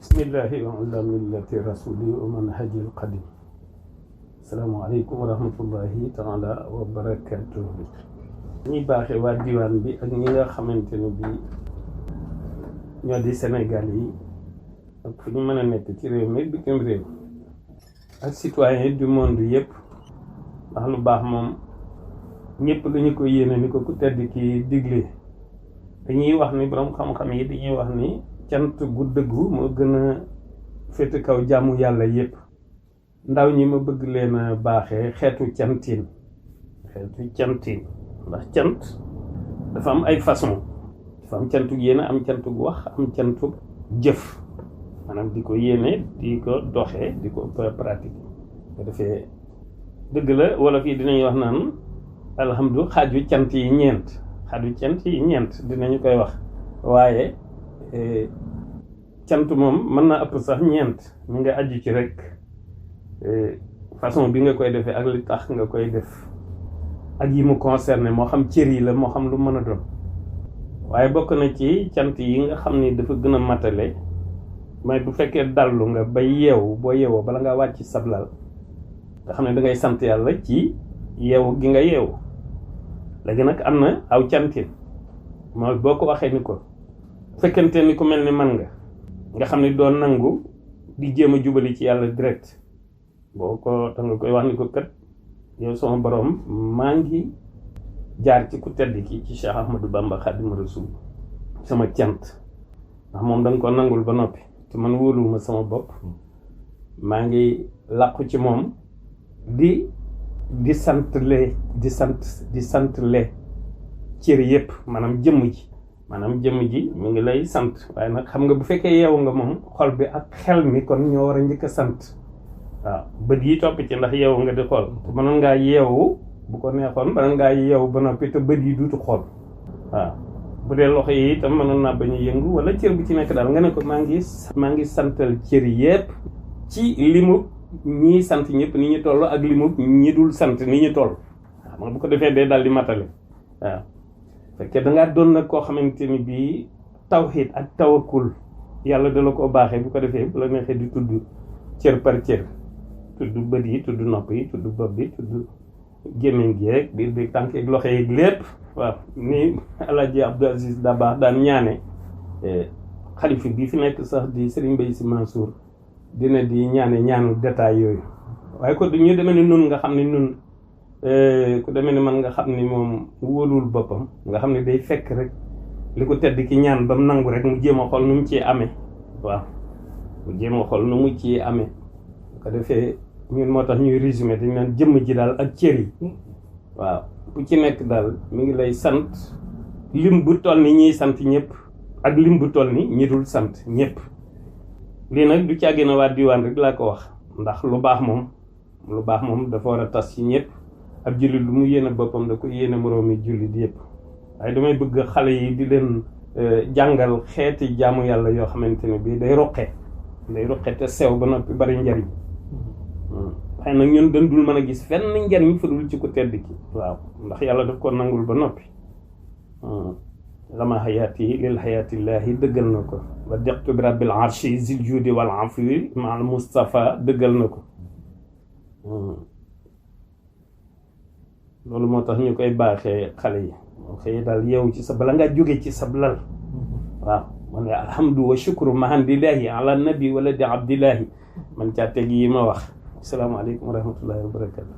bismillahi wa ala millati rasuli wa manhajil qadim. Asalaamaaleykum wa rahmatullahi taala wa barakatuhu. ñuy baaxee waa diwaan bi ak ñi nga xamante ne bi ñoo di Sénégal yi ak fu ñu mën a nekk ci réew mi bitim réew ak citoyen du monde yëpp, ndax lu baax moom ñëpp dañu ko yéene ni ko ku tedd ki digle. dañuy wax ni borom xam-xam yi dañuy wax ni cant gu dëggu moo gën a féete kaw jaamu yàlla yëpp. ndaw ñi ma bëgg leen a baaxee xeetu cantiin ndax cant dafa am ay façon, dafa am cantug yéene, am cantug wax, am cantug jëf, maanaam di ko yéene, di ko doxee, di ko pratique. ko defee dëgg la wala fii dinañ wax naan alhamdu xaaju cant yi ñeent dinañu koy wax, waaye cant moom mën naa ëpp sax ñeent. mi nga aju ci rek façon bi nga koy defee ak li tax nga koy def ak yi mu concerné, moo xam cër yi la moo xam lu mën a doon. waaye bokk na ci cant yi nga xam ni dafa gën a matale, mais bu fekkee dallu nga bay yeewu, boo yeewoo bala ngaa wàcc sablal nga xam ne da ngay sant yàlla ci yeewu gi nga yeewu. léegi nag am na aw cantin mooy boo ko waxee ni ko fekkente ni ku mel ni man nga xam ne doon nangu di jéem a jubali ci yàlla direct, boo ko da nga koy wax ni ko kat yow sama borom maa ngi jaar ci ku tedd ki ci Cheikh Ahmadou Bamba Xaadimu Rasuul sama cant, ndax moom da nga ko nangul ba noppi te man wóoluwuma sama bopp. maa ngi làqu ci moom di sant le cër yëpp, maanaam jëmm ji mu ngi lay sant. waaye nag xam nga bu fekkee yeewu nga moom xol bi ak xel mi kon ñoo war a njëkk a sant. waaw bët yi topp ci ndax yeewu nga di xool, te mënoon ngaa yeewu bu ko neexoon mënoon ngaa yeewu ba noppi te bët yi duutu xool. waaw bu dee loxo yi itam mënoon naa bañ a yëngu, wala cër bu ci nekk daal nga ne ko maa ngi santal cër yëpp ci limu ñii sant ñëpp ni ñu toll ak limu ñi dul sant ni ñu toll. waaw bu ko defee day daal di matale. waaw fekkee dangaa doon nag koo xamante ni bii tawxiid ak tawakkul yàlla da la ko baaxee, bu ko defee bu la neexee di tudd cër par cër, tudd bët yi, tudd nopp yi, tudd bopp bi, tudd gémmiñ gi rek biir bi tànk ak loxo yi lépp. waaw ni Alaaji Abdou Aziz Dabakh daan ñaane, xalifa bi fi nekk sax di Serigne Mbaye Sy Mansour dina di ñaanu détail yooyu. waaye ko ñu demee ni nun nga xam ne nun ku demee ni man nga xam ni moom wóolul boppam, nga xam ne day fekk rek li ko tedd ki ñaan ba mu nangu rek mu jéem a xool nu mu ciy amee. waaw mu jéem a xool nu mu ciy amee. bu ko defee ñun moo tax ñuy résumé dañ naan jëmm ji daal ak cër yi. waaw bu ci nekk daal mi ngi lay sant lim bu toll ni ñiy sant ñëpp ak lim bu toll ni ñi dul sant ñëpp. lii nag du càggee na waa diwaan rek laa ko wax, ndax lu baax moom dafa war a tas ci ñëpp. ab jullit lu mu yéene boppam da ko yéene moroomi jullit yëpp. waaye damay bëgg xale yi di leen jàngal xeeti jaamu yàlla yoo xamante ne bii day roqe te sew ba noppi bari njariñ. waaye nag ñun dañ dul mën a gis fenn njariñ fa dul ci ku tedd ki. waaw ndax yàlla daf ko nangul ba noppi. lama xayaati lil xayaatillaahi dëggal na ko. wa deqtu bi rabbil arshi zil juudi wal afwi maal Mustafa dëggal na ko. loolu moo tax ñu koy baaxee xale yi. xëy daal yeewu ci sa bala ngaa jóge ci sab lal. waaw man alhamdu wa shukru mahamdillahi ala nabi wala di abdillahi man caa teg yi ma wax. asalaamaaleykum wa rahmatullahi wa barakatu.